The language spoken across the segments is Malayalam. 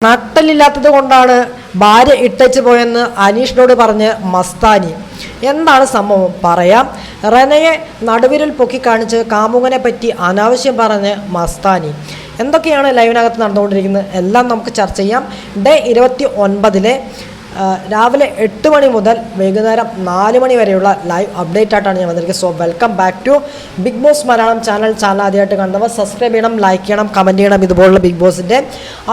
നട്ടലില്ലാത്തത് കൊണ്ടാണ് ഭാര്യ ഇട്ടച്ചു പോയെന്ന് അനീഷിനോട് പറഞ്ഞ് മസ്താനി. എന്താണ് സംഭവം പറയാം. റെനയെ നടുവിരൽ പൊക്കി കാണിച്ച് കാമുകനെ പറ്റി അനാവശ്യം പറഞ്ഞ് മസ്താനി. എന്തൊക്കെയാണ് ലൈവിനകത്ത് നടന്നുകൊണ്ടിരിക്കുന്നത് എല്ലാം നമുക്ക് ചർച്ച ചെയ്യാം. ഡേ 29 രാവിലെ 8 മണി മുതൽ വൈകുന്നേരം 4 മണി വരെയുള്ള ലൈവ് അപ്ഡേറ്റ് ആയിട്ടാണ് ഞാൻ വന്നിരിക്കുന്നത്. So welcome back to Bigg Boss Malayalam channel. ആദ്യമായിട്ട് കണ്ടവർ സബ്സ്ക്രൈബ് ചെയ്യണം, ലൈക്ക് ചെയ്യണം, കമൻറ്റ് ചെയ്യണം. ഇതുപോലുള്ള ബിഗ് ബോസിൻ്റെ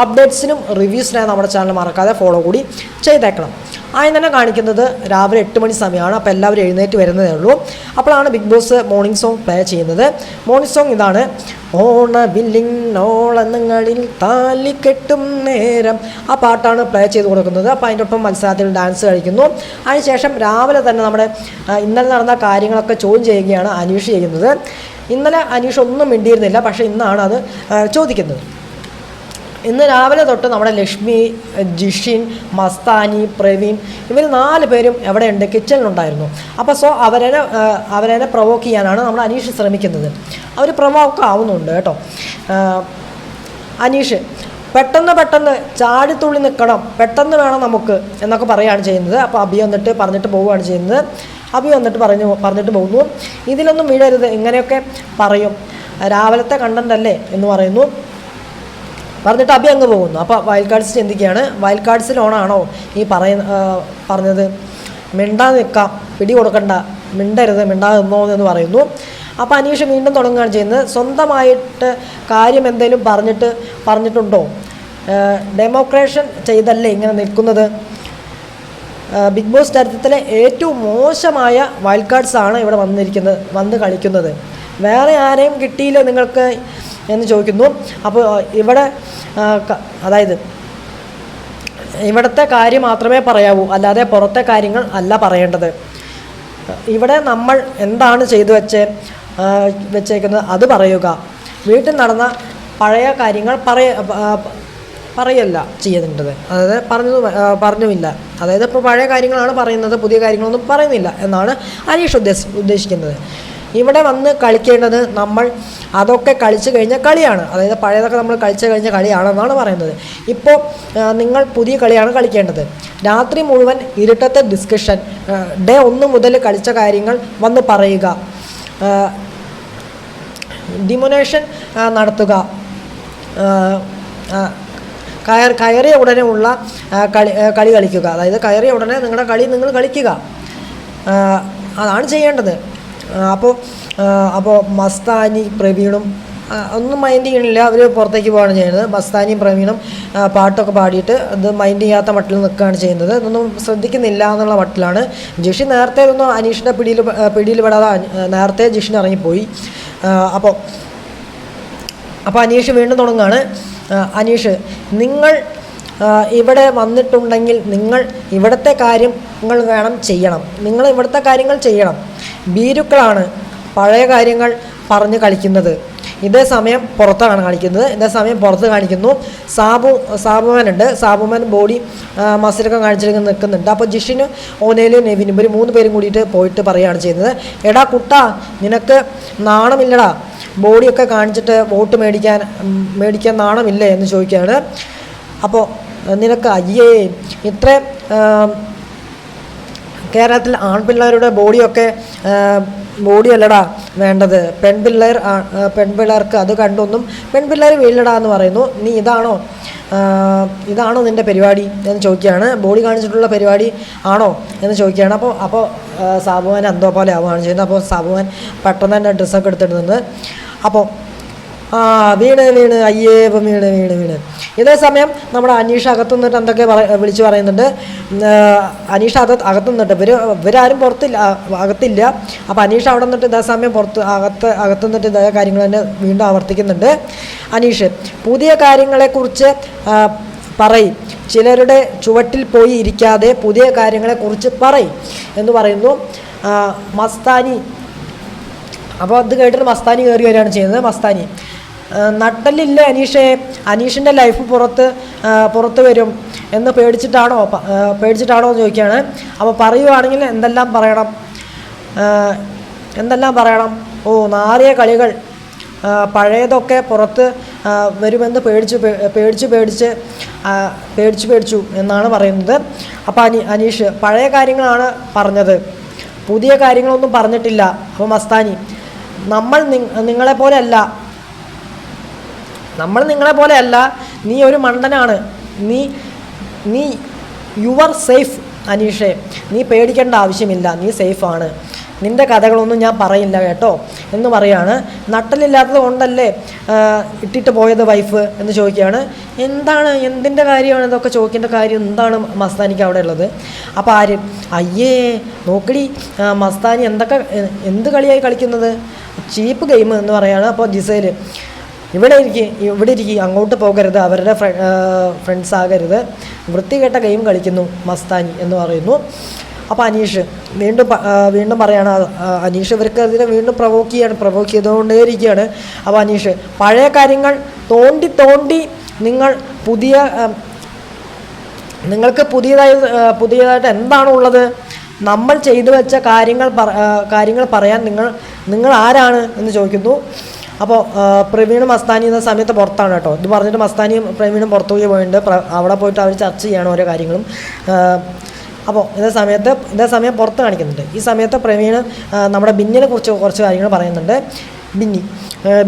അപ്ഡേറ്റ്സിനും റിവ്യൂസിനായി നമ്മുടെ ചാനൽ മറക്കാതെ ഫോളോ കൂടി ചെയ്തേക്കണം. ആദ്യം തന്നെ കാണിക്കുന്നത് രാവിലെ 8 മണി സമയമാണ്. അപ്പോൾ എല്ലാവരും എഴുന്നേറ്റ് വരുന്നതേ ഉള്ളൂ. അപ്പോഴാണ് Bigg Boss morning song play ചെയ്യുന്നത്. മോർണിംഗ് സോങ് ഇതാണ്: ഓണവില്ലിന്നോളങ്ങളിൽ താലി കെട്ടും നേരം. ആ പാട്ടാണ് പ്ലേ ചെയ്ത് കൊടുക്കുന്നത്. അപ്പോൾ അതിൻ്റെ ഒപ്പം മത്സരാർത്ഥികൾ ഡാൻസ് കളിക്കുന്നു. അതിനുശേഷം രാവിലെ തന്നെ നമ്മുടെ ഇന്നലെ നടന്ന കാര്യങ്ങളൊക്കെ ചോദ്യം ചെയ്യുകയാണ് അനീഷ് ചെയ്യുന്നത്. ഇന്നലെ അനീഷ് ഒന്നും മിണ്ടിയിരുന്നില്ല, പക്ഷേ ഇന്നാണ് അത് ചോദിക്കുന്നത്. ഇന്ന് രാവിലെ തൊട്ട് നമ്മുടെ ലക്ഷ്മി, ജിഷിൻ, മസ്താനി, പ്രവീൺ ഇവർ 4 പേരും എവിടെയുണ്ട്? കിച്ചണിലുണ്ടായിരുന്നു. അപ്പോൾ അവരെ പ്രൊവോക്ക് ചെയ്യാനാണ് നമ്മൾ അനീഷ് ശ്രമിക്കുന്നത്. അവർ പ്രൊവോക്ക് ആവുന്നുണ്ട് കേട്ടോ. അനീഷ് പെട്ടെന്ന് ചാടിത്തുള്ളി നിൽക്കണം, പെട്ടെന്ന് വേണം നമുക്ക് എന്നൊക്കെ പറയുകയാണ് ചെയ്യുന്നത്. അപ്പോൾ അഭി വന്നിട്ട് പറഞ്ഞിട്ട് പോവുകയാണ് ചെയ്യുന്നത്. അഭി വന്നിട്ട് പറഞ്ഞിട്ട് പോകുന്നു, ഇതിലൊന്നും വീഴരുത്, ഇങ്ങനെയൊക്കെ പറയും, രാവിലത്തെ കണ്ടന്റ് അല്ലേ എന്ന് പറയുന്നു. പറഞ്ഞിട്ട് അഭി അങ്ങ് പോകുന്നു. അപ്പോൾ വൈൽഡ് കാർഡ്സ് ചിന്തിക്കുകയാണ്, വൈൽഡ് കാർഡ്സിൽ ഓണാണോ ഈ പറഞ്ഞത്? മിണ്ടാതെ നിൽക്കാം, പിടി കൊടുക്കണ്ട, മിണ്ടരുത്, മിണ്ടാതെ നിന്നോ എന്ന് പറയുന്നു. അപ്പോൾ അനീഷ് വീണ്ടും തുടങ്ങുകയാണ് ചെയ്യുന്നത്. സ്വന്തമായിട്ട് കാര്യം എന്തെങ്കിലും പറഞ്ഞിട്ടുണ്ടോ? ഡെമോക്രേഷൻ ചെയ്തല്ലേ ഇങ്ങനെ നിൽക്കുന്നത്? ബിഗ് ബോസ് ചരിത്രത്തിലെ ഏറ്റവും മോശമായ വൈൽഡ് കാർഡ്സാണ് ഇവിടെ വന്ന് കളിക്കുന്നത്. വേറെ ആരെയും കിട്ടിയില്ല നിങ്ങൾക്ക് എന്ന് ചോദിക്കുന്നു. അപ്പോൾ അതായത് ഇവിടുത്തെ കാര്യം മാത്രമേ പറയാവൂ, അല്ലാതെ പുറത്തെ കാര്യങ്ങൾ അല്ല പറയേണ്ടത്. ഇവിടെ നമ്മൾ എന്താണ് ചെയ്തു വെച്ചേക്കുന്നത് അത് പറയുക. വീട്ടിൽ നടന്ന പഴയ കാര്യങ്ങൾ പറയല്ല ചെയ്യേണ്ടത്. അതായത് പറഞ്ഞുമില്ല. അതായത് ഇപ്പോൾ പഴയ കാര്യങ്ങളാണ് പറയുന്നത്, പുതിയ കാര്യങ്ങളൊന്നും പറയുന്നില്ല എന്നാണ് അനീഷ് ഉദ്ദേശിക്കുന്നത്. ഇവിടെ വന്ന് കളിക്കേണ്ടത് നമ്മൾ അതൊക്കെ കളിച്ചു കഴിഞ്ഞ കളിയാണ്. അതായത് പഴയതൊക്കെ നമ്മൾ കളിച്ചു കഴിഞ്ഞ കളിയാണെന്നാണ് പറയുന്നത്. ഇപ്പോൾ നിങ്ങൾ പുതിയ കളിയാണ് കളിക്കേണ്ടത്. രാത്രി മുഴുവൻ ഇരുട്ടത്തെ ഡിസ്കഷൻ, ഡേ 1 മുതൽ കളിച്ച കാര്യങ്ങൾ വന്ന് പറയുക, ഡിമോനേഷൻ നടത്തുക, കയറിയ ഉടനെ ഉള്ള കളി കളിക്കുക. അതായത് കയറിയ ഉടനെ നിങ്ങളുടെ കളി നിങ്ങൾ കളിക്കുക, അതാണ് ചെയ്യേണ്ടത്. അപ്പോൾ മസ്താനി, പ്രവീണും ഒന്നും മൈൻഡ് ചെയ്യണില്ല, അവർ പുറത്തേക്ക് പോവുകയാണ് ചെയ്യുന്നത്. മസ്താനിയും പ്രവീണും പാട്ടൊക്കെ പാടിയിട്ട് അത് മൈൻഡ് ചെയ്യാത്ത മട്ടിൽ നിൽക്കുകയാണ് ചെയ്യുന്നത്. ഇതൊന്നും ശ്രദ്ധിക്കുന്നില്ല എന്നുള്ള മട്ടിലാണ്. ജിഷി നേരത്തെ ഒന്നും അനീഷിൻ്റെ പിടിയിൽ പെടാതെ നേരത്തെ ജിഷിന് ഇറങ്ങിപ്പോയി. അപ്പോൾ അനീഷ് വീണ്ടും തുടങ്ങുകയാണ്. അനീഷ്, നിങ്ങൾ ഇവിടെ വന്നിട്ടുണ്ടെങ്കിൽ നിങ്ങൾ ഇവിടുത്തെ കാര്യങ്ങൾ ചെയ്യണം. നിങ്ങൾ ഇവിടുത്തെ കാര്യങ്ങൾ ചെയ്യണം. ഭീരുക്കളാണ് പഴയ കാര്യങ്ങൾ പറഞ്ഞ് കളിക്കുന്നത്. ഇതേ സമയം പുറത്താണ് കളിക്കുന്നത്. ഇതേ സമയം പുറത്ത് കാണിക്കുന്നു. സാബുമാനുണ്ട്. സാബുമാൻ ബോഡി മസിലൊക്കെ കാണിച്ചിട്ട് നിൽക്കുന്നുണ്ട്. അപ്പോൾ ജിഷിന്, ഓനേലും നെവിനും ഇവർ 3 പേരും കൂടിയിട്ട് പോയിട്ട് പറയുകയാണ് ചെയ്യുന്നത്, എടാ കുട്ടാ, നിനക്ക് നാണമില്ലടാ, ബോഡിയൊക്കെ കാണിച്ചിട്ട് വോട്ട് മേടിക്കാൻ നാണമില്ലേ എന്ന് ചോദിക്കുകയാണ്. അപ്പോൾ നിനക്ക് അയ്യേ, ഇത്ര കേരളത്തിൽ ആൺപിള്ളേരുടെ ബോഡിയല്ലടാ വേണ്ടത്, പെൺപിള്ളേർക്ക് അത് കണ്ടൊന്നും പെൺപിള്ളേർ വീഴലടാ എന്ന് പറയുന്നു. നീ ഇതാണോ നിൻ്റെ പരിപാടി എന്ന് ചോദിക്കുകയാണ്. ബോഡി കാണിച്ചിട്ടുള്ള പരിപാടി ആണോ എന്ന് ചോദിക്കുകയാണ്. അപ്പോൾ സാബുമാൻ എന്തോ പോലെ ആവുകയാണ് ചെയ്യുന്നത്. അപ്പോൾ സാബുമാൻ പെട്ടെന്ന് തന്നെ ഡ്രസ്സൊക്കെ എടുത്തിടുന്നത്. അപ്പോൾ വീണ് അയ്യേ, ഇപ്പം വീണ്. ഇതേ സമയം നമ്മുടെ അനീഷ് അകത്തു നിന്നിട്ട് എന്തൊക്കെ വിളിച്ച് പറയുന്നുണ്ട്. അനീഷ് അകത്തു നിന്നിട്ട് ഇവരാരും അകത്തില്ല. അപ്പോൾ അനീഷ് അവിടെ നിന്നിട്ട് ഇതേ സമയം അകത്തു നിന്നിട്ട് ഇതേ കാര്യങ്ങൾ തന്നെ വീണ്ടും ആവർത്തിക്കുന്നുണ്ട്. അനീഷ്, പുതിയ കാര്യങ്ങളെക്കുറിച്ച് പറയും, ചിലരുടെ ചുവട്ടിൽ പോയി ഇരിക്കാതെ പുതിയ കാര്യങ്ങളെക്കുറിച്ച് പറയും എന്ന് പറയുന്നു മസ്താനി. അപ്പോൾ അത് കേട്ടിട്ട് മസ്താനി കയറി വരികയാണ് ചെയ്യുന്നത്. മസ്താനി, നട്ടലില്ല അനീഷിൻ്റെ ലൈഫ് പുറത്ത് വരും എന്ന് പേടിച്ചിട്ടാണോ എന്ന് ചോദിക്കുകയാണ്. അപ്പോൾ പറയുവാണെങ്കിൽ എന്തെല്ലാം പറയണം? ഓ, നാറിയ കളികൾ, പഴയതൊക്കെ വരുമെന്ന് പേടിച്ചു എന്നാണ് പറയുന്നത്. അപ്പോൾ അനീഷ് പഴയ കാര്യങ്ങളാണ് പറഞ്ഞത്, പുതിയ കാര്യങ്ങളൊന്നും പറഞ്ഞിട്ടില്ല. അപ്പോൾ മസ്താനി നമ്മൾ നിങ്ങളെപ്പോലെ അല്ല, നീ ഒരു മണ്ടനാണ്, നീ യു ആർ സേഫ് അനീഷേ, നീ പേടിക്കേണ്ട ആവശ്യമില്ല, നീ സേഫാണ്, നിൻ്റെ കഥകളൊന്നും ഞാൻ പറയില്ല കേട്ടോ എന്ന് പറയാണ്. നട്ടലില്ലാത്തത് കൊണ്ടല്ലേ ഇട്ടിട്ട് പോയത് വൈഫ് എന്ന് ചോദിക്കുകയാണ്. എന്തിൻ്റെ കാര്യമാണ് ഇതൊക്കെ ചോദിക്കേണ്ട കാര്യം എന്താണ് മസ്താനിക്ക് അവിടെ ഉള്ളത്? അപ്പോൾ അയ്യേ നോക്കടി മസ്താനി എന്ത് കളിയായി കളിക്കുന്നത്, ചീപ്പ് ഗെയിം എന്ന് പറയാണ്. അപ്പോൾ ജിസേൽ ഇവിടെ ഇരിക്കുക, അങ്ങോട്ട് പോകരുത്, അവരുടെ ഫ്രണ്ട്സ് ആകരുത്, വൃത്തികെട്ട ഗെയിം കളിക്കുന്നു മസ്താനി എന്ന് പറയുന്നു. അപ്പോൾ അനീഷ് വീണ്ടും പറയാണ്, അനീഷ് ഇവർക്കെതിരെ വീണ്ടും പ്രൊവോക്ക് ചെയ്തുകൊണ്ടേയിരിക്കുകയാണ്. അപ്പോൾ അനീഷ് പഴയ കാര്യങ്ങൾ തോണ്ടി നിങ്ങൾക്ക് പുതിയതായിട്ട് എന്താണുള്ളത്? നമ്മൾ ചെയ്തു വെച്ച കാര്യങ്ങൾ പറയാൻ നിങ്ങൾ ആരാണ് എന്ന് ചോദിക്കുന്നു. അപ്പോൾ പ്രവീണും മസ്താനി എന്ന സമയത്ത് പുറത്താണ് കേട്ടോ. ഇത് പറഞ്ഞിട്ട് മസ്താനിയും പ്രവീണും പുറത്തുപോയി പോയിട്ടുണ്ട്. അവിടെ പോയിട്ട് അവർ ചർച്ച ചെയ്യാണ് ഓരോ കാര്യങ്ങളും. അപ്പോൾ ഇതേ സമയം പുറത്ത് കാണിക്കുന്നുണ്ട്. ഈ സമയത്ത് പ്രവീണ് നമ്മുടെ ബിന്നിനെ കുറിച്ച് കുറച്ച് കാര്യങ്ങൾ പറയുന്നുണ്ട്.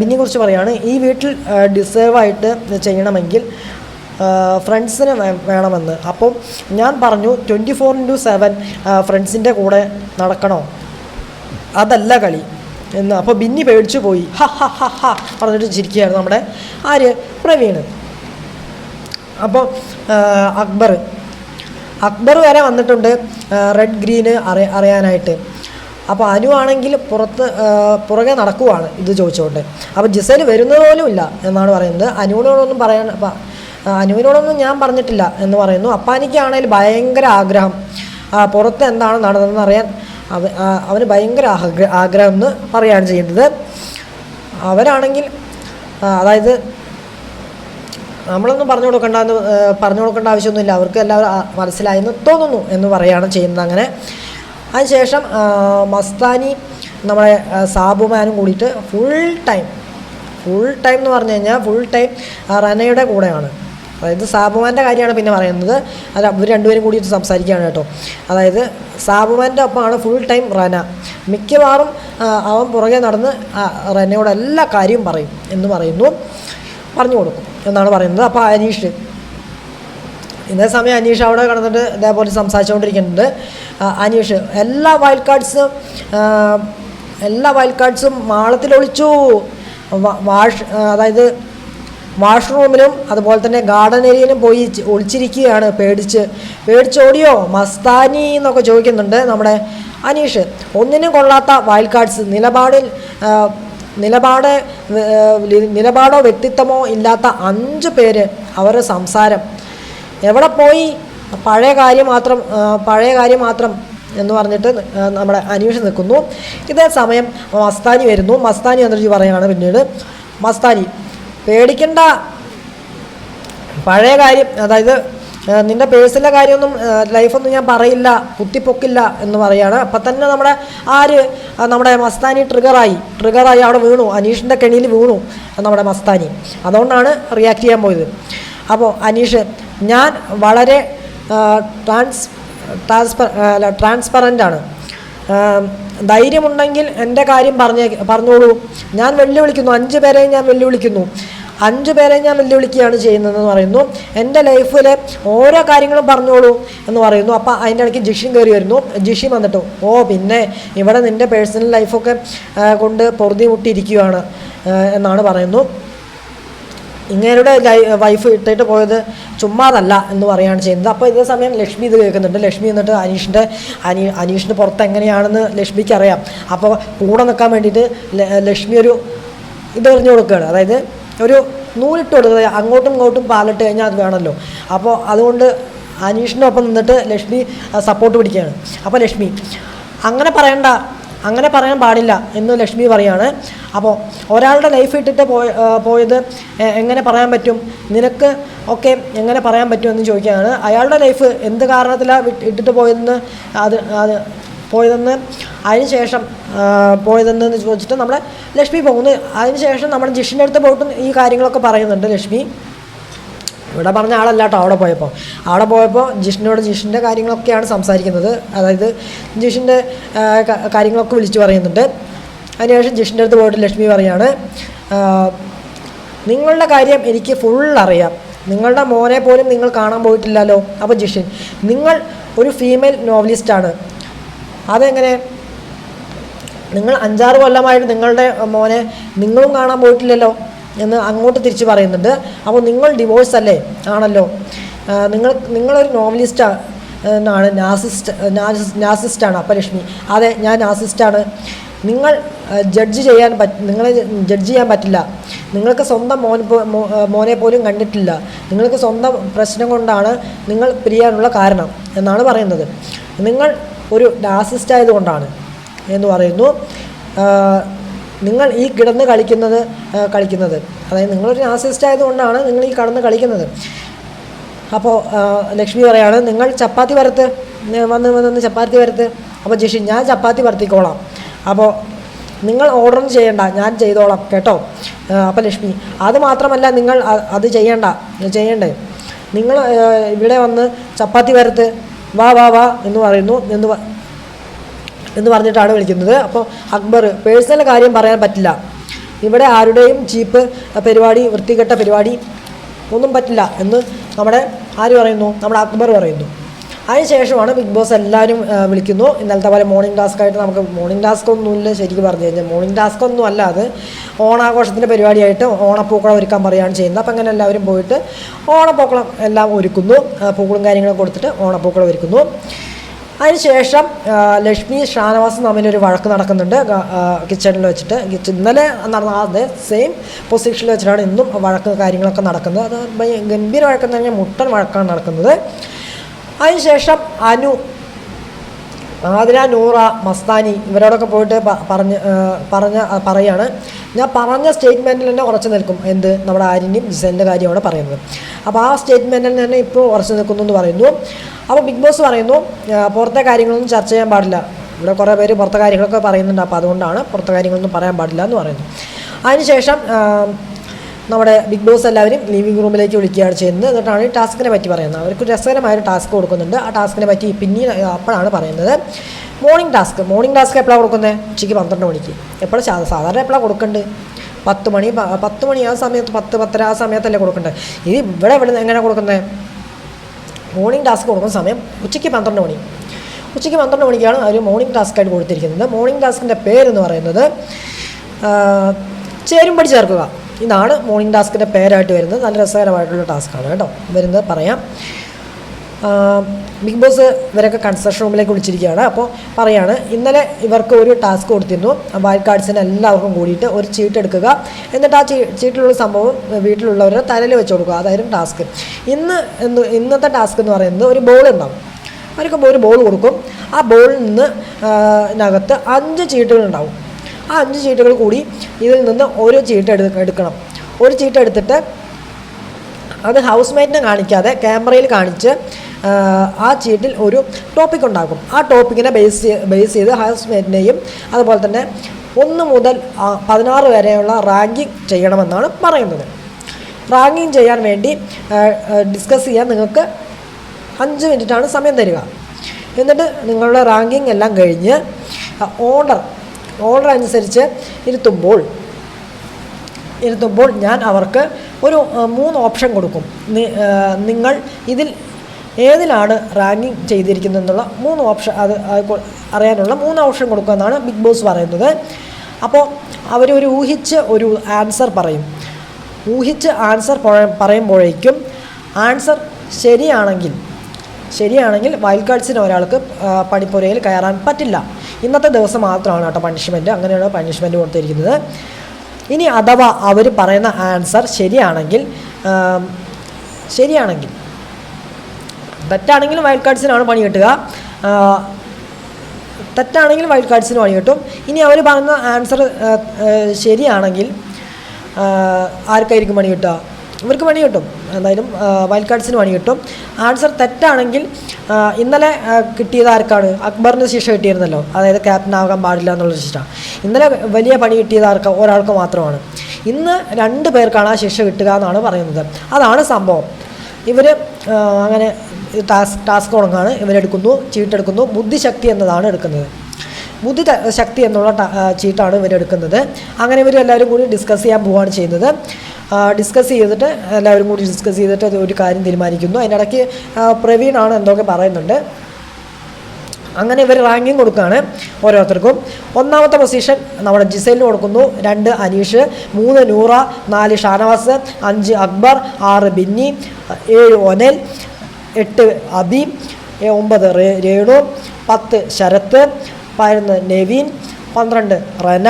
ബിന്നിയെ കുറിച്ച് പറയുകയാണ്, ഈ വീട്ടിൽ ഡിസേർവായിട്ട് ചെയ്യണമെങ്കിൽ ഫ്രണ്ട്സിന് വേണമെന്ന്. അപ്പോൾ ഞാൻ പറഞ്ഞു 24/7 ഫ്രണ്ട്സിൻ്റെ കൂടെ നടക്കണോ, അതല്ല കളി എന്ന്. അപ്പോൾ ബിന്നി പേടിച്ചു പോയി, പറഞ്ഞിട്ട് ചിരിക്കുകയായിരുന്നു നമ്മുടെ പ്രവീണ്. അപ്പോൾ അക്ബർ വരെ വന്നിട്ടുണ്ട് റെഡ് ഗ്രീന് അറിയാനായിട്ട്. അപ്പോൾ അനു ആണെങ്കിൽ പുറകെ നടക്കുവാണ് ഇത് ചോദിച്ചുകൊണ്ട്. അപ്പോൾ ജിസേൽ വരുന്നത് പോലും ഇല്ല എന്നാണ് പറയുന്നത്. അനുവിനോടൊന്നും ഞാൻ പറഞ്ഞിട്ടില്ല എന്ന് പറയുന്നു. അപ്പാനിക്കാണെങ്കിൽ ഭയങ്കര ആഗ്രഹം, പുറത്ത് എന്താണ് നടന്നതെന്ന് അറിയാൻ അവന് ഭയങ്കര ആഗ്രഹം എന്ന് പറയുകയാണ് ചെയ്യുന്നത്. അവരാണെങ്കിൽ അതായത് നമ്മളൊന്നും പറഞ്ഞു കൊടുക്കേണ്ട ആവശ്യമൊന്നുമില്ല, അവർക്ക് എല്ലാവരും മനസ്സിലായെന്ന് തോന്നുന്നു എന്ന് പറയുകയാണ് ചെയ്യുന്നത്. അങ്ങനെ അതിനുശേഷം മസ്താനി നമ്മുടെ സാബുമാനും കൂടിയിട്ട് ഫുൾ ടൈം എന്ന് പറഞ്ഞു കഴിഞ്ഞാൽ ഫുൾ ടൈം റനയുടെ കൂടെയാണ്. അതായത് സാബുമാൻ്റെ കാര്യമാണ് പിന്നെ പറയുന്നത്. അത് ഇവർ രണ്ടുപേരും കൂടിയിട്ട് സംസാരിക്കുകയാണ് കേട്ടോ. അതായത് സാബുമാൻ്റെ ഒപ്പമാണ് ഫുൾ ടൈം റന. മിക്കവാറും അവൻ പുറകെ നടന്ന് റനയോട് എല്ലാ കാര്യവും പറയും എന്ന് പറഞ്ഞു കൊടുക്കും എന്നാണ് പറയുന്നത്. അപ്പോൾ ഇതേ സമയം അനീഷ് അവിടെ കിടന്നിട്ട് ഇതേപോലെ സംസാരിച്ചുകൊണ്ടിരിക്കുന്നുണ്ട്. അനീഷ് എല്ലാ വൈൽഡ് കാർഡ്സും മാളത്തിൽ ഒളിച്ചു, അതായത് വാഷ്റൂമിലും അതുപോലെ തന്നെ ഗാർഡൻ ഏരിയയിലും പോയി ഒളിച്ചിരിക്കുകയാണ് പേടിച്ചോടിയോ മസ്താനി എന്നൊക്കെ ചോദിക്കുന്നുണ്ട് നമ്മുടെ അനീഷ്. ഒന്നിനും കൊള്ളാത്ത വൈൽഡ് കാർഡ്സ്, നിലപാടോ വ്യക്തിത്വമോ ഇല്ലാത്ത 5 പേര്, അവരുടെ സംസാരം എവിടെ പോയി, പഴയ കാര്യം മാത്രം എന്ന് പറഞ്ഞിട്ട് നമ്മുടെ അനീഷ് നിൽക്കുന്നു. ഇതേ സമയം മസ്താനി വരുന്നു. മസ്താനി എന്നിട്ട് പറയുകയാണ് പിന്നീട്, മസ്താനി പേടിക്കണ്ട, പഴയ കാര്യം, അതായത് നിൻ്റെ പേഴ്സണൽ കാര്യമൊന്നും ലൈഫൊന്നും ഞാൻ പറയില്ല, കുത്തിപ്പൊക്കില്ല എന്ന് പറയുകയാണ്. അപ്പം തന്നെ നമ്മുടെ മസ്താനി ട്രിഗറായി അവിടെ വീണു, അനീഷിൻ്റെ കെണിയിൽ വീണു നമ്മുടെ മസ്താനി. അതുകൊണ്ടാണ് റിയാക്ട് ചെയ്യാൻ പോയത്. അപ്പോൾ അനീഷ്, ഞാൻ വളരെ ട്രാൻസ്പെറൻ്റാണ്, ധൈര്യമുണ്ടെങ്കിൽ എൻ്റെ കാര്യം പറഞ്ഞോളൂ, ഞാൻ വെല്ലുവിളിക്കുന്നു, 5 പേരെയും ഞാൻ വെല്ലുവിളിക്കുകയാണ് ചെയ്യുന്നതെന്ന് പറയുന്നു. എൻ്റെ ലൈഫിലെ ഓരോ കാര്യങ്ങളും പറഞ്ഞോളൂ എന്ന് പറയുന്നു. അപ്പോൾ അതിൻ്റെ ഇടയ്ക്ക് ജിഷിൻ കയറി വരുന്നു. ജിഷിൻ വന്നിട്ട്, പിന്നെ ഇവിടെ നിൻ്റെ പേഴ്സണൽ ലൈഫൊക്കെ കൊണ്ട് പൊറുതി മുട്ടിയിരിക്കുകയാണ് എന്നാണ് പറയുന്നു. ഇങ്ങേരുടെ വൈഫ് ഇട്ടിട്ട് പോയത് ചുമ്മാതല്ല എന്ന് പറയുകയാണ് ചെയ്യുന്നത്. അപ്പോൾ ഇതേ സമയം ലക്ഷ്മി ഇത് കേൾക്കുന്നുണ്ട്. ലക്ഷ്മി എന്നിട്ട് അനീഷിൻ്റെ പുറത്ത് എങ്ങനെയാണെന്ന് ലക്ഷ്മിക്ക് അറിയാം. അപ്പോൾ കൂടെ നിൽക്കാൻ വേണ്ടിയിട്ട് ലക്ഷ്മി ഒരു എറിഞ്ഞു കൊടുക്കുകയാണ്. അതായത് ഒരു നൂലിട്ട് കൊടുക്കുക, അങ്ങോട്ടും ഇങ്ങോട്ടും പാലിട്ട് കഴിഞ്ഞാൽ അത് വേണമല്ലോ. അപ്പോൾ അതുകൊണ്ട് അനീഷിൻ്റെ ഒപ്പം നിന്നിട്ട് ലക്ഷ്മി സപ്പോർട്ട് പിടിക്കുകയാണ്. അപ്പോൾ ലക്ഷ്മി അങ്ങനെ പറയാൻ പാടില്ല എന്ന് ലക്ഷ്മി പറയാണ്. അപ്പോൾ ഒരാളുടെ ലൈഫ് ഇട്ടിട്ട് പോയത് എങ്ങനെ പറയാൻ പറ്റും, നിനക്ക് ഒക്കെ എങ്ങനെ പറയാൻ പറ്റുമെന്ന് ചോദിക്കുകയാണ്. അയാളുടെ ലൈഫ് എന്ത് കാരണത്തിലാണ് ഇട്ടിട്ട് പോയതെന്ന് പോയതെന്ന് അതിനുശേഷം പോയതെന്ന് ചോദിച്ചിട്ട് നമ്മുടെ ലക്ഷ്മി പോകുന്നു. അതിനുശേഷം നമ്മുടെ ജിഷിൻ്റെ അടുത്ത് പോയിട്ടും ഈ കാര്യങ്ങളൊക്കെ പറയുന്നുണ്ട് ലക്ഷ്മി. ഇവിടെ പറഞ്ഞ ആളല്ല കേട്ടോ അവിടെ പോയപ്പോൾ ജിഷിൻ്റെ കാര്യങ്ങളൊക്കെയാണ് സംസാരിക്കുന്നത്. അതായത് ജിഷിൻ്റെ കാര്യങ്ങളൊക്കെ വിളിച്ചു പറയുന്നുണ്ട്. അതിനുശേഷം ജിഷിൻ്റെ അടുത്ത് പോയിട്ട് ലക്ഷ്മി പറയാണ്, നിങ്ങളുടെ കാര്യം എനിക്ക് ഫുൾ അറിയാം, നിങ്ങളുടെ മോനെ പോലും നിങ്ങൾ കാണാൻ പോയിട്ടില്ലല്ലോ. അപ്പോൾ ജിഷിൻ, നിങ്ങൾ ഒരു ഫീമെയിൽ നോവലിസ്റ്റാണ്, അതെങ്ങനെ? നിങ്ങൾ 5-6 കൊല്ലമായിട്ട് നിങ്ങളുടെ മോനെ നിങ്ങളും കാണാൻ പോയിട്ടില്ലല്ലോ എന്ന് അങ്ങോട്ട് തിരിച്ച് പറയുന്നുണ്ട്. അപ്പോൾ നിങ്ങൾ ഡിവോഴ്സ് അല്ലേ? ആണല്ലോ. നിങ്ങളൊരു നോവലിസ്റ്റാണ്, നാസിസ്റ്റാണ്. അപ്പോൾ ലക്ഷ്മി, അതെ ഞാൻ നാസിസ്റ്റാണ്. നിങ്ങളെ ജഡ്ജ് ചെയ്യാൻ പറ്റില്ല. നിങ്ങൾക്ക് സ്വന്തം മോനെ പോലും കണ്ടിട്ടില്ല. നിങ്ങൾക്ക് സ്വന്തം പ്രശ്നം കൊണ്ടാണ് നിങ്ങൾ പിരിയാനുള്ള കാരണം എന്നാണ് പറയുന്നത്. നിങ്ങൾ ഒരു നാസിസ്റ്റ് ആയതുകൊണ്ടാണ് എന്ന് പറയുന്നു. നിങ്ങൾ ഈ കിടന്ന് കളിക്കുന്നത് അതായത് നിങ്ങളൊരു നാസിസ്റ്റ് ആയതുകൊണ്ടാണ് നിങ്ങൾ ഈ കടന്ന് കളിക്കുന്നത്. അപ്പോൾ ലക്ഷ്മി പറയാണ്, നിങ്ങൾ ചപ്പാത്തി വറുത്ത് വന്ന് ചപ്പാത്തി വറുത്ത്. അപ്പോൾ ജിഷിൻ, ഞാൻ ചപ്പാത്തി വറുത്തിക്കോളാം, അപ്പോൾ നിങ്ങൾ ഓർഡറൊന്നും ചെയ്യണ്ട, ഞാൻ ചെയ്തോളാം കേട്ടോ. അപ്പോൾ ലക്ഷ്മി, അത് മാത്രമല്ല നിങ്ങൾ അത് ചെയ്യണ്ടേ, നിങ്ങൾ ഇവിടെ വന്ന് ചപ്പാത്തി വറുത്ത് വാ എന്ന് പറയുന്നു എന്ന് പറഞ്ഞിട്ടാണ് വിളിക്കുന്നത്. അപ്പോൾ അക്ബർ, പേഴ്സണൽ കാര്യം പറയാൻ പറ്റില്ല, ഇവിടെ ആരുടെയും ചീപ്പ് പരിപാടി, വൃത്തികെട്ട പരിപാടി ഒന്നും പറ്റില്ല എന്ന് നമ്മുടെ നമ്മുടെ അക്ബർ പറയുന്നു. അതിനുശേഷമാണ് ബിഗ് ബോസ് എല്ലാവരും വിളിക്കുന്നു. ഇന്നലത്തെ പോലെ മോർണിംഗ് ടാസ്ക്കായിട്ട് നമുക്ക് മോർണിംഗ് ടാസ്ക് ഒന്നുമില്ല ശരിക്കും പറഞ്ഞു കഴിഞ്ഞാൽ. മോർണിംഗ് ടാസ്ക് ഒന്നും അല്ല, അത് ഓണാഘോഷത്തിൻ്റെ പരിപാടിയായിട്ട് ഓണപ്പൂക്കളം ഒരുക്കാൻ പറയുകയാണ് ചെയ്യുന്നത്. അപ്പം അങ്ങനെ എല്ലാവരും പോയിട്ട് ഓണപ്പൂക്കളം എല്ലാം ഒരുക്കുന്നു, പൂക്കളും കാര്യങ്ങളൊക്കെ കൊടുത്തിട്ട് ഓണപ്പൂക്കളം ഒരുക്കുന്നു. അതിനുശേഷം ലക്ഷ്മി ഷാനവാസും തമ്മിലൊരു വഴക്ക് നടക്കുന്നുണ്ട് കിച്ചണിൽ വെച്ചിട്ട്. ഇന്നലെ നടന്ന അതേ സെയിം പൊസിഷനിൽ വെച്ചിട്ടാണ് ഇന്നും വഴക്ക് കാര്യങ്ങളൊക്കെ നടക്കുന്നത്. അത് ഗംഭീര വഴക്കെന്ന് പറഞ്ഞാൽ മുട്ടൻ വഴക്കാണ് നടക്കുന്നത്. അതിനുശേഷം ആതിര, നൂറ, മസ്താനി ഇവരോടൊക്കെ പോയിട്ട് പറയാണ്, ഞാൻ പറഞ്ഞ സ്റ്റേറ്റ്മെൻറ്റിൽ തന്നെ ഉറച്ചു നിൽക്കും. നമ്മുടെ ആര്യൻ്റെയും ജിസേലിൻ്റെ കാര്യമാണ് പറയുന്നത്. അപ്പോൾ ആ സ്റ്റേറ്റ്മെൻറ്റിൽ തന്നെ ഇപ്പോൾ ഉറച്ചു നിൽക്കുന്നു എന്ന് പറയുന്നു. അപ്പോൾ ബിഗ് ബോസ് പറയുന്നു, പുറത്തെ കാര്യങ്ങളൊന്നും ചർച്ച ചെയ്യാൻ പാടില്ല. ഇവിടെ കുറേ പേര് പുറത്തെ കാര്യങ്ങളൊക്കെ പറയുന്നുണ്ട്, അപ്പോൾ അതുകൊണ്ടാണ് പുറത്തെ കാര്യങ്ങളൊന്നും പറയാൻ പാടില്ല എന്ന് പറയുന്നു. അതിനുശേഷം നമ്മുടെ ബിഗ് ബോസ് എല്ലാവരും ലിവിംഗ് റൂമിലേക്ക് വിളിക്കുകയാണ് ചെയ്യുന്നത്. എന്നിട്ടാണ് ഈ ടാസ്കിനെ പറ്റി പറയുന്നത്. അവർക്ക് രസകരമായൊരു ടാസ്ക് കൊടുക്കുന്നുണ്ട്. ആ ടാസ്കിനെ പറ്റി പിന്നീട് അപ്പോഴാണ് പറയുന്നത്. മോർണിംഗ് ടാസ്ക് എപ്പോഴാണ് കൊടുക്കുന്നത്? ഉച്ചയ്ക്ക് 12 മണിക്ക്. എപ്പോഴും സാധാരണ എപ്പോഴാണ് കൊടുക്കേണ്ടത്? 10 മണി ആ സമയത്ത്, 10-10:30 ആ സമയത്തല്ലേ കൊടുക്കേണ്ടത്. ഇത് ഇവിടെ എങ്ങനെ കൊടുക്കുന്നത്? മോർണിംഗ് ടാസ്ക് കൊടുക്കുന്ന സമയം ഉച്ചയ്ക്ക് 12 മണി. ഉച്ചയ്ക്ക് 12 മണിക്കാണ് ഒരു മോർണിംഗ് ടാസ്ക്കായിട്ട് കൊടുത്തിരിക്കുന്നത്. മോർണിംഗ് ടാസ്കിൻ്റെ പേരെന്ന് പറയുന്നത് ചേരുംപടി ചേർക്കുക. ഇതാണ് മോർണിംഗ് ടാസ്കിൻ്റെ പേരായിട്ട് വരുന്നത്. നല്ല രസകരമായിട്ടുള്ള ടാസ്ക്കാണ് കേട്ടോ വരുന്നത്, പറയാം. ബിഗ് ബോസ് ഇവരൊക്കെ കൺസ്ട്രക്ഷൻ റൂമിലേക്ക് വിളിച്ചിരിക്കുകയാണ്. അപ്പോൾ പറയാണ്, ഇന്നലെ ഇവർക്ക് ഒരു ടാസ്ക് കൊടുത്തിരുന്നു. വൈൽഡ് കാർഡ്സിന് എല്ലാവർക്കും കൂടിയിട്ട് ഒരു ചീട്ട് എടുക്കുക, എന്നിട്ട് ആ ചീട്ടിലുള്ള സംഭവം വീട്ടിലുള്ളവരുടെ തലയിൽ വെച്ച് കൊടുക്കുക, അതായിരുന്നു ടാസ്ക്. ഇന്നത്തെ ടാസ്ക് എന്ന് പറയുന്നത് ഒരു ബോൾ ഉണ്ടാകും. അവർക്ക് ഒരു ബോൾ കൊടുക്കും. ആ ബോളിൽ നിന്ന് നകത്ത് 5 ചീട്ടുകളുണ്ടാവും. ആ 5 ചീട്ടുകൾ കൂടി ഇതിൽ നിന്ന് ഓരോ ചീട്ട് എടുക്കണം. ഒരു ചീട്ട് എടുത്തിട്ട് അത് ഹൗസ് മേറ്റിനെ കാണിക്കാതെ ക്യാമറയിൽ കാണിച്ച് ആ ചീട്ടിൽ ഒരു ടോപ്പിക് ഉണ്ടാക്കും. ആ ടോപ്പിക്കിനെ ബേസ് ചെയ്ത് ഹൗസ് മേറ്റിനെയും അതുപോലെ തന്നെ 1 മുതൽ 16 വരെയുള്ള റാങ്കിങ് ചെയ്യണമെന്നാണ് പറയുന്നത്. റാങ്കിങ് ചെയ്യാൻ വേണ്ടി ഡിസ്കസ് ചെയ്യാൻ നിങ്ങൾക്ക് 5 മിനിറ്റാണ് സമയം തരിക. എന്നിട്ട് നിങ്ങളുടെ റാങ്കിങ് എല്ലാം കഴിഞ്ഞ് ഓർഡർ അനുസരിച്ച് ഇരുത്തുമ്പോൾ ഞാൻ അവർക്ക് ഒരു 3 ഓപ്ഷൻ കൊടുക്കും. നിങ്ങൾ ഇതിൽ ഏതിലാണ് റാങ്കിങ് ചെയ്തിരിക്കുന്നതെന്നുള്ള 3 ഓപ്ഷൻ അറിയാനുള്ള 3 ഓപ്ഷൻ കൊടുക്കുമെന്നാണ് ബിഗ് ബോസ് പറയുന്നത്. അപ്പോൾ അവരൊരു ഊഹിച്ച് ഒരു ആൻസർ പറയും. ഊഹിച്ച് ആൻസർ പറയുമ്പോഴേക്കും ആൻസർ ശരിയാണെങ്കിൽ വൈൽഡ് കാർഡ്സിന് ഒരാൾക്ക് പണിപ്പുരയിൽ കയറാൻ പറ്റില്ല. ഇന്നത്തെ ദിവസം മാത്രമാണ് കേട്ടോ പണിഷ്മെൻറ്റ്. അങ്ങനെയാണ് പണിഷ്മെൻറ്റ് കൊടുത്തിരിക്കുന്നത്. ഇനി അഥവാ അവർ പറയുന്ന ആൻസർ ശരിയാണെങ്കിൽ തെറ്റാണെങ്കിൽ വൈൽഡ് കാർഡ്സിനാണ് പണി കിട്ടുക. തെറ്റാണെങ്കിൽ വൈൽഡ് കാർഡ്സിന് പണി കിട്ടും. ഇനി അവർ പറയുന്ന ആൻസർ ശരിയാണെങ്കിൽ ആർക്കായിരിക്കും പണി കിട്ടുക? ഇവർക്ക് പണി കിട്ടും, എന്തായാലും വൈൽഡ് കാർഡ്സിന് പണി കിട്ടും. ആൻസർ തെറ്റാണെങ്കിൽ ഇന്നലെ കിട്ടിയത് ആർക്കാണ്? അക്ബറിന് ശിക്ഷ കിട്ടിയിരുന്നല്ലോ, അതായത് ക്യാപ്റ്റൻ ആകാൻ പാടില്ല എന്നുള്ള ശിക്ഷ. ഇന്നലെ വലിയ പണി കിട്ടിയത് ഒരാൾക്ക് മാത്രമാണ്. ഇന്ന് 2 പേർക്കാണ് ആ ശിക്ഷ കിട്ടുക എന്നാണ് പറയുന്നത്. അതാണ് സംഭവം. ഇവർ അങ്ങനെ ടാസ്ക് തുടങ്ങാണ്, ഇവരെടുക്കുന്നു, ചീട്ടെടുക്കുന്നു. ബുദ്ധിശക്തി എന്നതാണ് എടുക്കുന്നത്. ബുദ്ധിശക്തി എന്നുള്ള ചീട്ടാണ് ഇവരെടുക്കുന്നത്. അങ്ങനെ ഇവരെല്ലാവരും കൂടി ഡിസ്കസ് ചെയ്യാൻ പോവുകയാണ് ചെയ്യുന്നത്. ഡിസ്കസ് ചെയ്തിട്ട് എല്ലാവരും കൂടി ഡിസ്കസ് ചെയ്തിട്ട് ഒരു കാര്യം തീരുമാനിക്കുന്നു. അതിനിടയ്ക്ക് പ്രവീണാണ് എന്തൊക്കെ പറയുന്നുണ്ട്. അങ്ങനെ ഇവർ റാങ്കിങ് കൊടുക്കുകയാണ് ഓരോരുത്തർക്കും. 1ാമത്തെ പൊസിഷൻ നമ്മുടെ ജിസൈലിന് കൊടുക്കുന്നു, 2 അനീഷ്, 3 നൂറ, 4 ഷാനവാസ്, 5 അക്ബർ, 6 ബിന്നി, 7 ഒനൽ, 8 അബി, 9 രേണു, 10 ശരത്ത്, 11 നെവിൻ, 12 റന,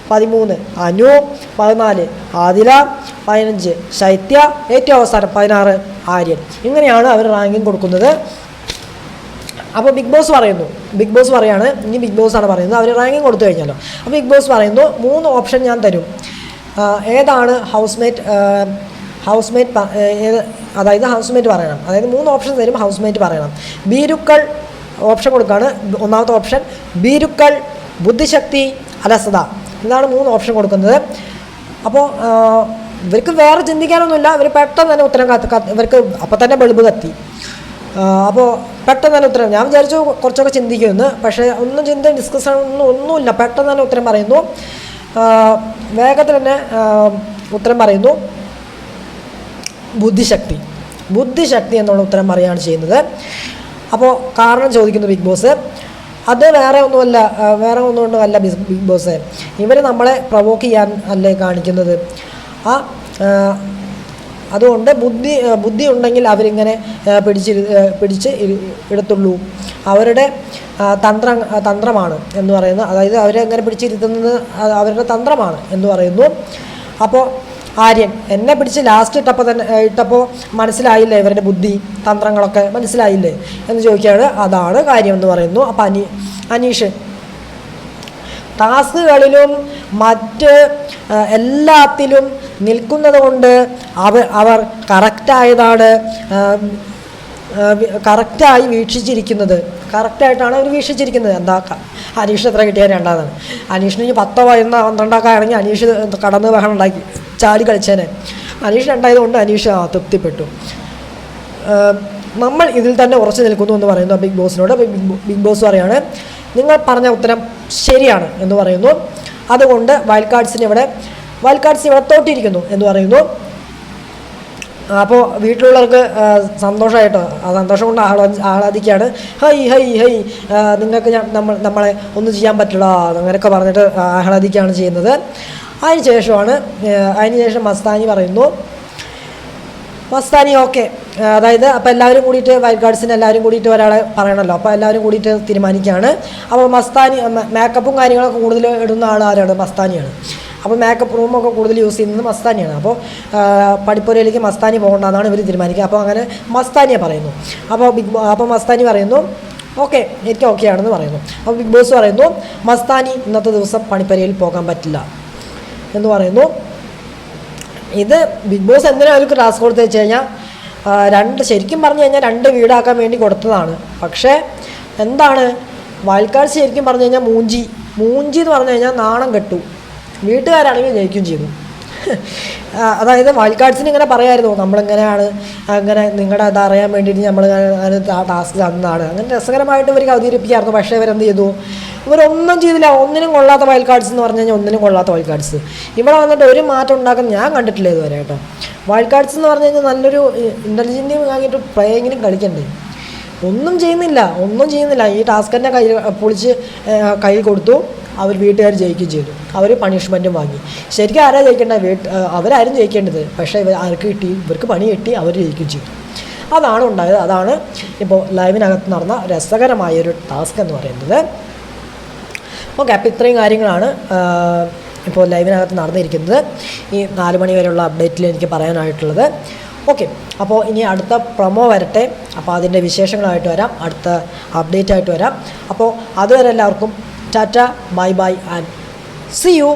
13 അനു, 14 ആദില, 15 ശൈത്യ, ഏറ്റവും അവസാനം 16 ആര്യൻ. ഇങ്ങനെയാണ് അവർ റാങ്കിങ് കൊടുക്കുന്നത്. അപ്പോൾ ബിഗ് ബോസ് പറയാണ്, ഇനി ബിഗ് ബോസ് ആണ് പറയുന്നത്. അവർ റാങ്കിങ് കൊടുത്തു കഴിഞ്ഞല്ലോ. അപ്പോൾ ബിഗ് ബോസ് പറയുന്നു 3 ഓപ്ഷൻ ഞാൻ തരും. ഏതാണ് ഹൗസ്മേറ്റ് അതായത് ഹൗസ്മേറ്റ് പറയണം. അതായത് 3 ഓപ്ഷൻ തരും, ഹൗസ്മേറ്റ് പറയണം. ബീരുക്കൾ ഓപ്ഷൻ കൊടുക്കുകയാണ്. 1ാമത്തെ ഓപ്ഷൻ ബീരുക്കൾ, ബുദ്ധിശക്തി, അലസത. ഇതാണ് 3 ഓപ്ഷൻ കൊടുക്കുന്നത്. അപ്പോൾ ഇവർക്ക് വേറെ ചിന്തിക്കാനൊന്നുമില്ല. ഇവർ പെട്ടെന്ന് തന്നെ ഉത്തരം ഇവർക്ക് അപ്പം തന്നെ ബൾബ് കത്തി. അപ്പോൾ പെട്ടെന്ന് തന്നെ ഉത്തരം, ഞാൻ വിചാരിച്ചു കുറച്ചൊക്കെ ചിന്തിക്കുമെന്ന്, പക്ഷേ ഒന്നും ഡിസ്കസ് ഒന്നുമില്ല. പെട്ടെന്ന് തന്നെ ഉത്തരം പറയുന്നു, വേഗത്തിൽ തന്നെ ഉത്തരം പറയുന്നു. ബുദ്ധിശക്തി എന്നുള്ള ഉത്തരം പറയുകയാണ് ചെയ്യുന്നത്. അപ്പോൾ കാരണം ചോദിക്കുന്നു ബിഗ് ബോസ്. അത് വേറെ ഒന്നുകൊണ്ടല്ല ബിഗ് ബോസ്, ഇവർ നമ്മളെ പ്രൊവോക്ക് ചെയ്യാൻ അല്ലേ കാണിക്കുന്നത്. അതുകൊണ്ട് ബുദ്ധി ഉണ്ടെങ്കിൽ അവരിങ്ങനെ പിടിച്ച് എടുത്തുള്ളൂ. അവരുടെ തന്ത്രമാണ് എന്ന് പറയുന്നത്, അതായത് അവരെ അങ്ങനെ പിടിച്ചിരുത്തുന്നത് അവരുടെ തന്ത്രമാണ് എന്ന് പറയുന്നു. അപ്പോൾ ആര്യൻ എന്നെ പിടിച്ച് ലാസ്റ്റ് ഇട്ടപ്പോൾ മനസ്സിലായില്ലേ, ഇവരുടെ ബുദ്ധി തന്ത്രങ്ങളൊക്കെ മനസ്സിലായില്ലേ എന്ന് ചോദിക്കുകയാണ്. അതാണ് കാര്യം എന്ന് പറയുന്നു. അപ്പം അനീഷ് ടാസ്കുകളിലും മറ്റ് എല്ലാത്തിലും നിൽക്കുന്നത് കൊണ്ട് അവർ കറക്റ്റായി വീക്ഷിച്ചിരിക്കുന്നത്. കറക്റ്റായിട്ടാണ് അവർ വീക്ഷിച്ചിരിക്കുന്നത്. എന്താ അനീഷ് എത്ര കിട്ടിയാൽ 2ാണ്. അനീഷിന് ഇനി 10 12 ആണെങ്കിൽ അനീഷ് കടന്ന് ബഹളം ഉണ്ടാക്കി ചാടി കളിച്ചേനെ. അനീഷ് 2 കൊണ്ട് അനീഷ് തൃപ്തിപ്പെട്ടു. നമ്മൾ ഇതിൽ തന്നെ ഉറച്ചു നിൽക്കുന്നു എന്ന് പറയുന്നു ബിഗ് ബോസിനോട്. ബിഗ് ബോസ് പറയാണ്, നിങ്ങൾ പറഞ്ഞ ഉത്തരം ശരിയാണ് എന്ന് പറയുന്നു. അതുകൊണ്ട് വൈൽഡ് കാർഡ്സ് ഇവിടെ തോറ്റിരിക്കുന്നു എന്ന് പറയുന്നു. അപ്പോൾ വീട്ടിലുള്ളവർക്ക് സന്തോഷമായിട്ടോ, ആ സന്തോഷം കൊണ്ട് ആഹ്ലാദിക്കുകയാണ്. ഹൈ നിങ്ങൾക്ക് നമ്മളെ ഒന്നും ചെയ്യാൻ പറ്റില്ല അങ്ങനെയൊക്കെ പറഞ്ഞിട്ട് ആഹ്ലാദിക്കുകയാണ് ചെയ്യുന്നത്. അതിനുശേഷം മസ്താനി ഓക്കെ, അതായത് അപ്പോൾ എല്ലാവരും കൂടിയിട്ട് വൈൽഡ് കാർഡ്സിന് എല്ലാവരും കൂടിയിട്ട് ഒരാളെ പറയണമല്ലോ. അപ്പോൾ എല്ലാവരും കൂടിയിട്ട് തീരുമാനിക്കുകയാണ്. അപ്പോൾ മസ്താനി മേക്കപ്പും കാര്യങ്ങളൊക്കെ കൂടുതൽ ഇടുന്ന ആരാണ്? മസ്താനിയാണ്. അപ്പോൾ മേക്കപ്പ് റൂമൊക്കെ കൂടുതൽ യൂസ് ചെയ്യുന്നത് മസ്താനിയാണ്. അപ്പോൾ പഠിപ്പുരയിലേക്ക് മസ്താനി പോകേണ്ടതാണ് ഇവർ തീരുമാനിക്കുക. അപ്പോൾ അങ്ങനെ മസ്താനിയെ പറയുന്നു. അപ്പോൾ മസ്താനി പറയുന്നു ഓക്കെ, എനിക്ക് ഓക്കെ ആണെന്ന് പറയുന്നു. അപ്പോൾ ബിഗ് ബോസ് പറയുന്നു മസ്താനി ഇന്നത്തെ ദിവസം പണിപ്പുരയിൽ പോകാൻ പറ്റില്ല എന്ന് പറയുന്നു. ഇത് ബിഗ് ബോസ് എന്തിനാണ് അവർക്ക് ടാസ്ക് കൊടുത്തു വെച്ച് കഴിഞ്ഞാൽ ശരിക്കും പറഞ്ഞു കഴിഞ്ഞാൽ 2 വീടാക്കാൻ വേണ്ടി കൊടുത്തതാണ്. പക്ഷേ എന്താണ് വൈൽഡ് കാർഡ്സ് ശരിക്കും പറഞ്ഞു കഴിഞ്ഞാൽ മൂഞ്ചി എന്ന് പറഞ്ഞു കഴിഞ്ഞാൽ നാണം കെട്ടു. വീട്ടുകാരാണെങ്കിൽ ജയിക്കുകയും ചെയ്തു. അതായത് വൈൽഡ് കാർഡ്സിന് ഇങ്ങനെ പറയായിരുന്നു, നമ്മളിങ്ങനെയാണ്, അങ്ങനെ നിങ്ങളുടെ അതറിയാൻ വേണ്ടിയിട്ട് നമ്മൾ ടാസ്ക് തന്നതാണ്, അങ്ങനെ രസകരമായിട്ട് ഇവർക്ക് അവതരിപ്പിക്കായിരുന്നു. പക്ഷേ ഇവരെന്ത് ചെയ്തു? ഇവരൊന്നും ചെയ്തില്ല. ഒന്നിനും കൊള്ളാത്ത വൈൽഡ് കാർഡ്സ് എന്ന് പറഞ്ഞു കഴിഞ്ഞാൽ ഒന്നിനും കൊള്ളാത്ത വൈൽഡ് കാർഡ്സ്. ഇവിടെ വന്നിട്ട് ഒരു മാറ്റം ഉണ്ടാക്കാൻ ഞാൻ കണ്ടിട്ടില്ല ഇതുവരെ കേട്ടോ. വൈൽഡ് കാർഡ്സ് എന്ന് പറഞ്ഞു കഴിഞ്ഞാൽ നല്ലൊരു ഇൻ്റലിജൻറ്റ് വാങ്ങിയിട്ട് പ്ലേയെങ്കിലും കളിക്കണ്ടേ? ഒന്നും ചെയ്യുന്നില്ല. ഈ ടാസ്ക് തന്നെ പൊളിച്ച് കയ്യിൽ കൊടുത്തു. അവർ വീട്ടുകാർ ജയിക്കുകയും ചെയ്തു. അവർ പണിഷ്മെൻറ്റും വാങ്ങി. ശരിക്കും ആരാ ജയിക്കേണ്ടത്? അവരാരും ജയിക്കേണ്ടത്. പക്ഷേ ആർക്ക് കിട്ടി? ഇവർക്ക് പണി കിട്ടി, അവർ ജയിക്കുകയും ചെയ്തു. അതാണ് ഉണ്ടായത്. അതാണ് ഇപ്പോൾ ലൈവിനകത്ത് നടന്ന രസകരമായൊരു ടാസ്ക് എന്ന് പറയുന്നത്. ഓക്കെ, അപ്പോൾ ഇത്രയും കാര്യങ്ങളാണ് ഇപ്പോൾ ലൈവിനകത്ത് നടന്നിരിക്കുന്നത്. ഈ 4 മണി വരെയുള്ള അപ്ഡേറ്റിൽ എനിക്ക് പറയാനായിട്ടുള്ളത്. ഓക്കെ, അപ്പോൾ ഇനി അടുത്ത പ്രൊമോ വരട്ടെ. അപ്പോൾ അതിൻ്റെ വിശേഷങ്ങളായിട്ട് വരാം, അടുത്ത അപ്ഡേറ്റ് ആയിട്ട് വരാം. അപ്പോൾ അതുവരെ എല്ലാവർക്കും tata, bye and see U.